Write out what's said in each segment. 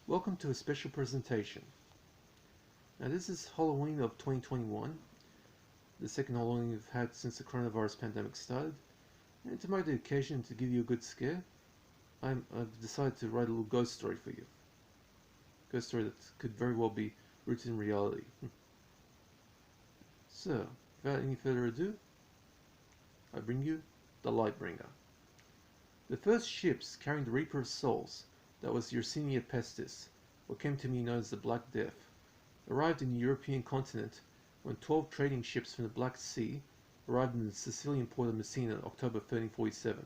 Welcome to a special presentation. Now this is Halloween of 2021, the second Halloween we've had since the coronavirus pandemic started, and to mark the occasion to give you a good scare, I've decided to write a little ghost story for you. Ghost story that could very well be rooted in reality. So, without any further ado, I bring you the Lightbringer. The first ships carrying the Reaper of Souls, that was Yersinia Pestis, what came to be known as the Black Death, arrived in the European continent when 12 trading ships from the Black Sea arrived in the Sicilian port of Messina in October 1347.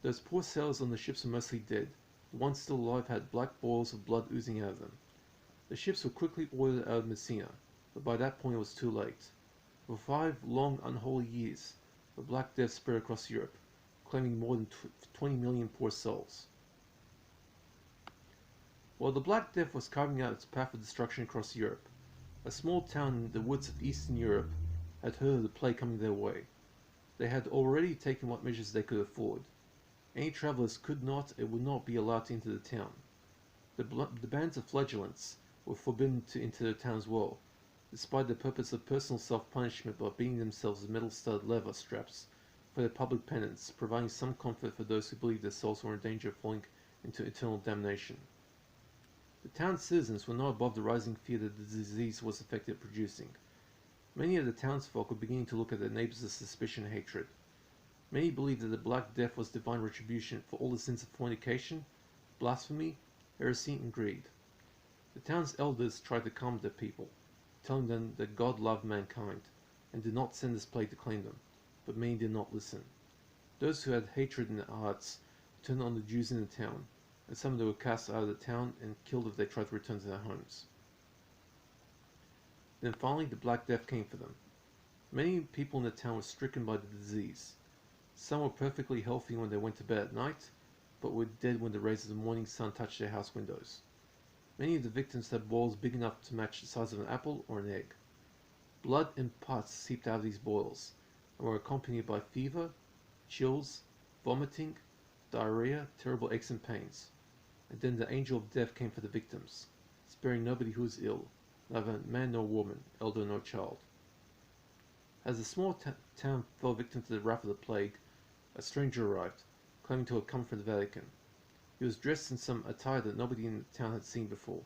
Those poor sailors on the ships were mostly dead. The ones still alive had black boils of blood oozing out of them. The ships were quickly ordered out of Messina, but by that point it was too late. For 5 long unholy years, the Black Death spread across Europe, claiming more than 20 million poor souls. While the Black Death was carving out its path of destruction across Europe, a small town in the woods of Eastern Europe had heard of the plague coming their way. They had already taken what measures they could afford. Any travellers could not and would not be allowed to enter the town. The bands of flagellants were forbidden to enter the town as well, despite the purpose of personal self-punishment by beating themselves with metal-studded leather straps for their public penance, providing some comfort for those who believed their souls were in danger of falling into eternal damnation. The town's citizens were not above the rising fear that the disease was effective at producing. Many of the townsfolk were beginning to look at their neighbors with suspicion and hatred. Many believed that the Black Death was divine retribution for all the sins of fornication, blasphemy, heresy, and greed. The town's elders tried to calm their people, telling them that God loved mankind and did not send this plague to claim them, but many did not listen. Those who had hatred in their hearts turned on the Jews in the town, and some of them were cast out of the town and killed if they tried to return to their homes. Then finally the Black Death came for them. Many people in the town were stricken by the disease. Some were perfectly healthy when they went to bed at night, but were dead when the rays of the morning sun touched their house windows. Many of the victims had boils big enough to match the size of an apple or an egg. Blood and pus seeped out of these boils, and were accompanied by fever, chills, vomiting, diarrhea, terrible aches and pains. And then the angel of death came for the victims, sparing nobody who was ill, neither man nor woman, elder nor child. As the small town fell victim to the wrath of the plague, a stranger arrived, claiming to have come from the Vatican. He was dressed in some attire that nobody in the town had seen before,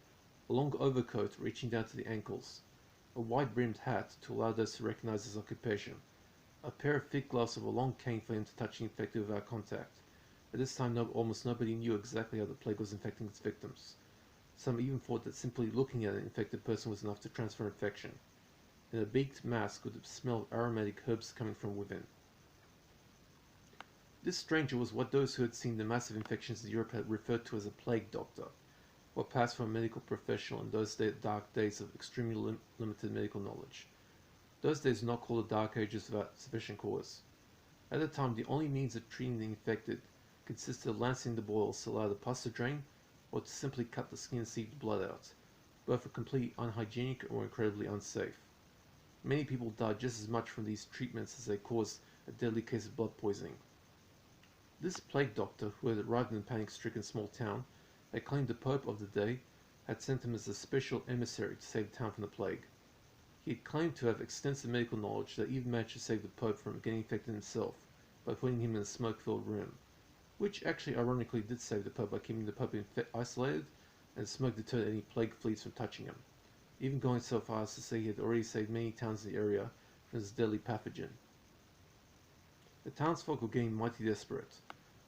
a long overcoat reaching down to the ankles, a wide-brimmed hat to allow those to recognize his occupation, a pair of thick gloves of a long cane for him to touch the infected without contact. At this time, almost nobody knew exactly how the plague was infecting its victims. Some even thought that simply looking at an infected person was enough to transfer infection, and a beaked mask with the smell of aromatic herbs coming from within. This stranger was what those who had seen the massive infections in Europe had referred to as a plague doctor, what passed for a medical professional in those dark days of extremely limited medical knowledge. Those days were not called the Dark Ages without sufficient cause. At the time, the only means of treating the infected consisted of lancing the boils to allow the pus to drain, or to simply cut the skin and sieve the blood out. Both were completely unhygienic or incredibly unsafe. Many people died just as much from these treatments as they caused a deadly case of blood poisoning. This plague doctor, who had arrived in the panic-stricken small town, had claimed the Pope of the day had sent him as a special emissary to save the town from the plague. He had claimed to have extensive medical knowledge that even managed to save the Pope from getting infected himself by putting him in a smoke-filled room, which actually ironically did save the Pope by keeping the Pope isolated, and smoke deterred any plague fleas from touching him, even going so far as to say he had already saved many towns in the area from this deadly pathogen. The townsfolk were getting mighty desperate.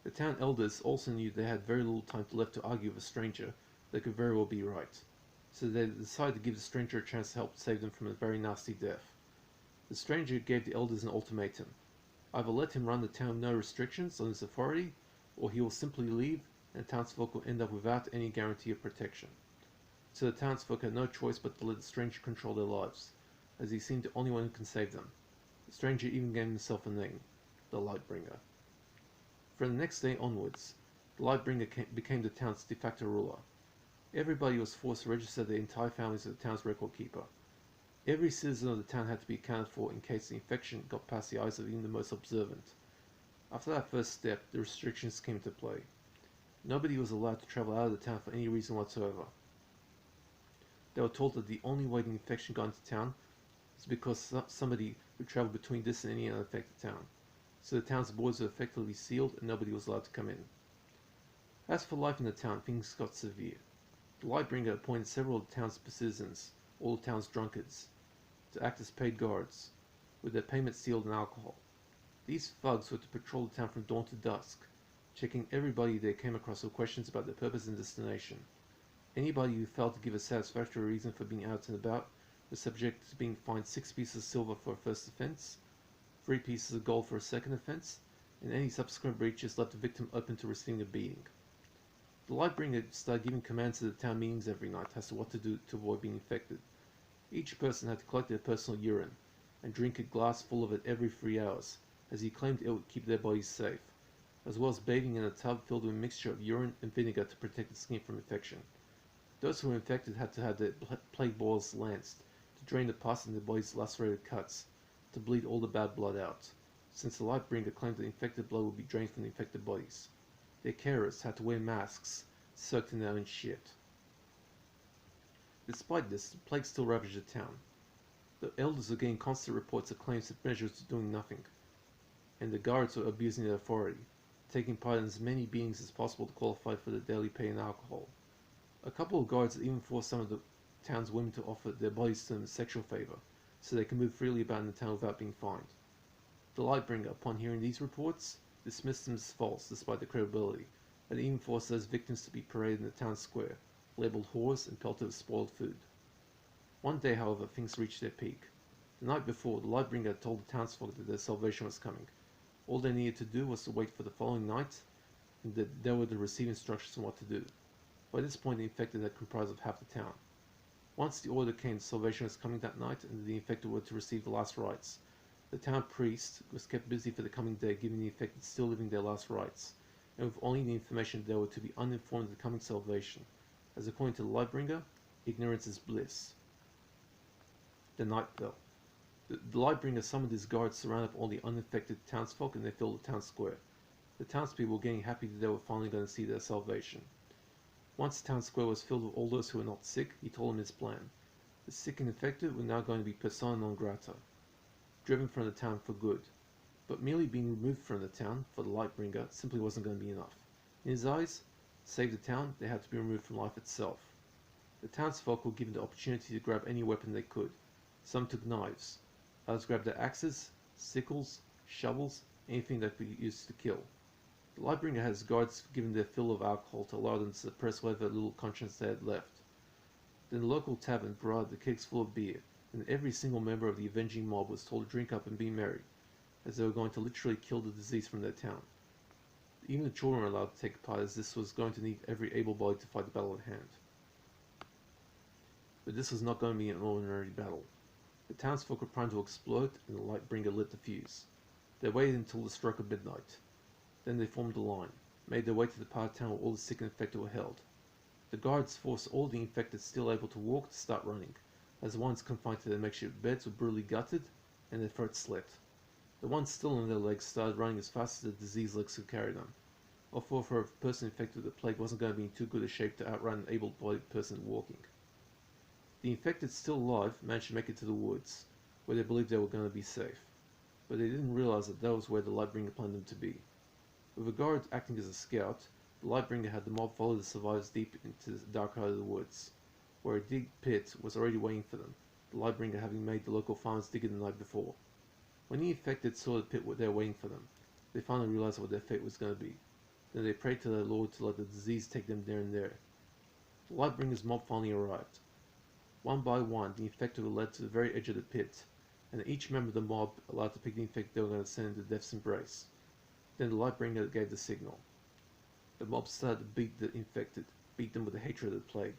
The town elders also knew they had very little time left to argue with a stranger that could very well be right, so they decided to give the stranger a chance to help save them from a very nasty death. The stranger gave the elders an ultimatum: either let him run the town with no restrictions on his authority, or he will simply leave and the townsfolk will end up without any guarantee of protection. So the townsfolk had no choice but to let the stranger control their lives, as he seemed the only one who can save them. The stranger even gave himself a name: the Lightbringer. From the next day onwards, the Lightbringer became the town's de facto ruler. Everybody was forced to register their entire families with the town's record keeper. Every citizen of the town had to be accounted for in case the infection got past the eyes of even the most observant. After that first step, the restrictions came into play. Nobody was allowed to travel out of the town for any reason whatsoever. They were told that the only way the infection got into town is because somebody would travel between this and any unaffected town. So the town's borders were effectively sealed and nobody was allowed to come in. As for life in the town, things got severe. The Lightbringer appointed several of the town's citizens, all the town's drunkards, to act as paid guards, with their payment sealed in alcohol. These thugs were to patrol the town from dawn to dusk, checking everybody they came across with questions about their purpose and destination. Anybody who failed to give a satisfactory reason for being out and about was subject to being fined 6 pieces of silver for a first offense, 3 pieces of gold for a second offense, and any subsequent breaches left the victim open to receiving a beating. The Lightbringer started giving commands to the town meetings every night as to what to do to avoid being infected. Each person had to collect their personal urine and drink a glass full of it every 3 hours, as he claimed it would keep their bodies safe, as well as bathing in a tub filled with a mixture of urine and vinegar to protect the skin from infection. Those who were infected had to have their plague boils lanced to drain the pus in their body's lacerated cuts, to bleed all the bad blood out, since the Lightbringer claimed that infected blood would be drained from the infected bodies. Their carers had to wear masks soaked in their own shit. Despite this, the plague still ravaged the town. The elders were getting constant reports of claims that measures were doing nothing, and the guards were abusing their authority, taking part in as many beatings as possible to qualify for the daily pay in alcohol. A couple of guards even forced some of the town's women to offer their bodies to them as sexual favor, so they can move freely about in the town without being fined. The Lightbringer, upon hearing these reports, dismissed them as false despite their credibility, and even forced those victims to be paraded in the town square, labeled whores and pelted with spoiled food. One day, however, things reached their peak. The night before, the Lightbringer had told the townsfolk that their salvation was coming. All they needed to do was to wait for the following night, and that they were to receive instructions on what to do. By this point, the infected had comprised of half the town. Once the order came, salvation was coming that night, and the infected were to receive the last rites. The town priest was kept busy for the coming day, giving the infected still living their last rites, and with only the information that they were to be uninformed of the coming salvation, as according to the Lightbringer, ignorance is bliss. The night fell. The Lightbringer summoned his guards, surrounded all the uninfected townsfolk, and they filled the town square. The townspeople were getting happy that they were finally going to see their salvation. Once the town square was filled with all those who were not sick, he told them his plan. The sick and infected were now going to be persona non grata, driven from the town for good. But merely being removed from the town, for the Lightbringer, simply wasn't going to be enough. In his eyes, to save the town, they had to be removed from life itself. The townsfolk were given the opportunity to grab any weapon they could. Some took knives. Others grabbed their axes, sickles, shovels, anything that could be used to kill. The Lightbringer had his guards given their fill of alcohol to allow them to suppress whatever little conscience they had left. Then the local tavern provided the kegs full of beer, and every single member of the avenging mob was told to drink up and be merry, as they were going to literally kill the disease from their town. Even the children were allowed to take part, as this was going to need every able-bodied to fight the battle at hand. But this was not going to be an ordinary battle. The townsfolk were primed to explode, and the Lightbringer lit the fuse. They waited until the stroke of midnight. Then they formed a line, made their way to the part of town where all the sick and infected were held. The guards forced all the infected still able to walk to start running, as the ones confined to their makeshift beds were brutally gutted and their throats slit. The ones still on their legs started running as fast as the diseased legs could carry them, although for a person infected with the plague wasn't going to be in too good a shape to outrun an able-bodied person walking. The infected still alive managed to make it to the woods, where they believed they were going to be safe, but they didn't realize that was where the Lightbringer planned them to be. With a guard acting as a scout, the Lightbringer had the mob follow the survivors deep into the dark heart of the woods, where a deep pit was already waiting for them, the Lightbringer having made the local farmers dig it the night before. When the infected saw the pit there waiting for them, they finally realized what their fate was going to be. Then they prayed to their Lord to let the disease take them there and there. The Lightbringer's mob finally arrived. One by one, the infected were led to the very edge of the pit, and each member of the mob allowed to pick the infected they were going to send into death's embrace. Then the Lightbringer gave the signal. The mob started to beat the infected, beat them with the hatred of the plague.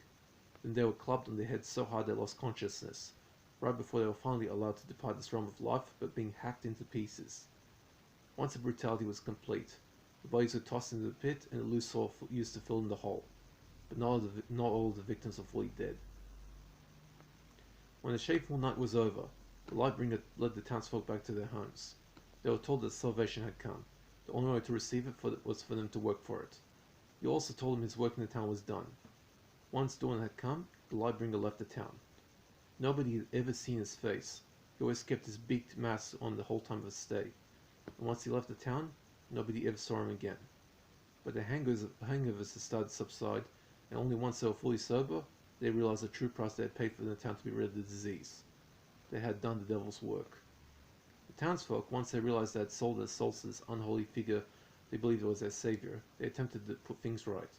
Then they were clubbed on their heads so hard they lost consciousness, right before they were finally allowed to depart this realm of life, but being hacked into pieces. Once the brutality was complete, the bodies were tossed into the pit and the loose soil used to fill in the hole, but not all of the victims were fully dead. When the shameful night was over, the Lightbringer led the townsfolk back to their homes. They were told that salvation had come. The only way to receive it was for them to work for it. He also told him his work in the town was done. Once dawn had come, the Lightbringer left the town. Nobody had ever seen his face. He always kept his beaked mask on the whole time of his stay. And once he left the town, nobody ever saw him again. But the hangovers had started to subside, and only once they were fully sober, they realized the true price they had paid for the town to be rid of the disease. They had done the devil's work. The townsfolk, once they realized they had sold their souls to this unholy figure they believed was their savior, they attempted to put things right.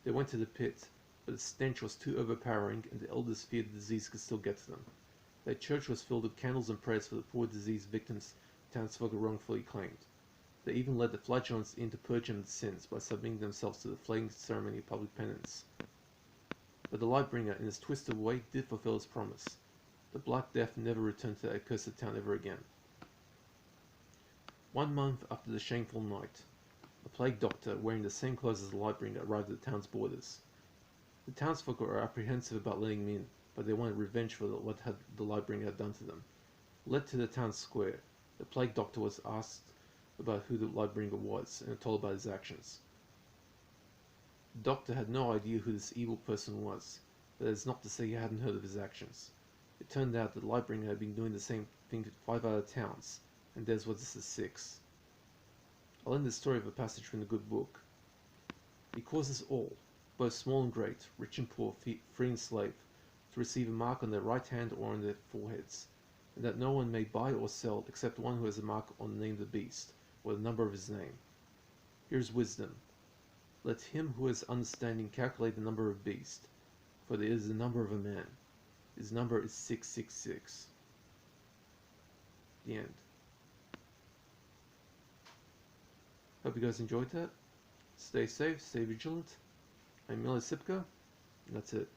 They went to the pit, but the stench was too overpowering, and the elders feared the disease could still get to them. Their church was filled with candles and prayers for the poor disease victims the townsfolk had wrongfully claimed. They even led the flagellants in to purge them of sins by submitting themselves to the flaying ceremony of public penance. But the Lightbringer, in his twisted way, did fulfill his promise. The Black Death never returned to that accursed town ever again. 1 month after the shameful night, a plague doctor, wearing the same clothes as the Lightbringer, arrived at the town's borders. The townsfolk were apprehensive about letting him in, but they wanted revenge for what the Lightbringer had done to them. Led to the town square, the plague doctor was asked about who the Lightbringer was, and told about his actions. The doctor had no idea who this evil person was, but that is not to say he hadn't heard of his actions. It turned out that the Lightbringer had been doing the same thing to 5 other towns, and theirs was the 6th. I'll end the story with a passage from the good book. He causes all, both small and great, rich and poor, free and slave, to receive a mark on their right hand or on their foreheads, and that no one may buy or sell except one who has a mark on the name of the beast, or the number of his name. Here is wisdom. Let him who has understanding calculate the number of a beast, for it is the number of a man. His number is 666. The end. Hope you guys enjoyed that. Stay safe, stay vigilant. I'm Mila Sipka, and that's it.